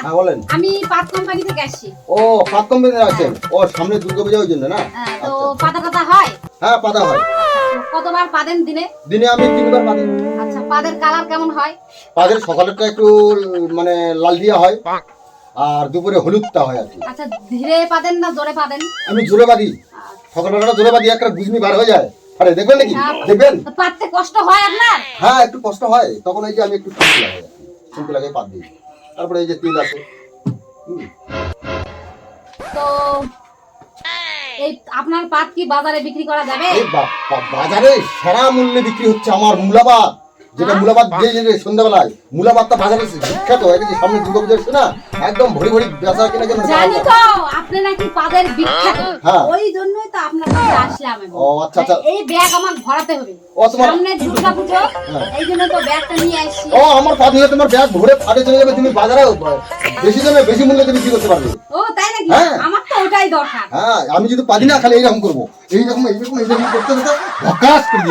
হ্যাঁ বলেন। আমি পাত কোম্পানি থেকে আসছি। ও পাত কোম্পানিতে আছেন? ও সামনে দুর্গাপূজা ওই জন্য না? তো পাতা টাতা হয়? হ্যাঁ পাতা হয়। কতবার পাদেন দিনে? দিনে আমি 3বার পাতি। আচ্ছা, পাদের কালার কেমন হয়? পাদের সকালেরটা একটু মানে লাল দিয়া হয়, আর দুপুরে হলুদটা হয় আর কি। আচ্ছা, ধীরে পাদেন না জোরে পাদেন? আমি জোরে বাঁধি, সকালবেলাটা জোরে বাঁধি, একটা গুজনি বার হয়ে যায়। আরে দেখবেন নাকি? দেখবেন? তো পাততে কষ্ট হয় আপনার? হ্যাঁ একটু কষ্ট হয়, তখন এই যে আমি একটু শুনতে লাগে, শুনতে লাগে পাত দিই। তারপরে এই যে তিল আছে। তো এই আপনার পাত কি বাজারে বিক্রি করা যাবে? এই বাজারে সেরা মূল্যে বিক্রি হচ্ছে আমার মূলাবাদ, যেটা মূলাবাদ যে সন্ধ্যাবেলায় মূলাবাদটা বাজারে বিখ্যাত। এই যে সামনে দুর্গাপূজা আসছে না, একদম ভরি ভরি বেচা কিনা কেন। জানি তো আপনি নাকি পাদের বিখ্যাত, হ্যাঁ। ওই জন্যই তো আপনার কাছে আসলাম আমি। ও আচ্ছা আচ্ছা। এই ব্যাগ আমার ভরাতে হবে, ও তোমার সামনে দুর্গাপূজা, এই জন্য তো ব্যাগটা নিয়ে আসছি। ও আমার পাত নিয়ে তোমার ব্যাগ ভরে ফাটে চলে যাবে, তুমি বাজারে বেশি দামে বেশি মূল্যে তুমি বিক্রি করতে পারবে। ও তাই নাকি? হ্যাঁ। আমার তো ওটাই দরকার। হ্যাঁ আমি যদি পারি না খালি এইরকম করবো, এইরকম করতে করতে ভকাস করে দিই।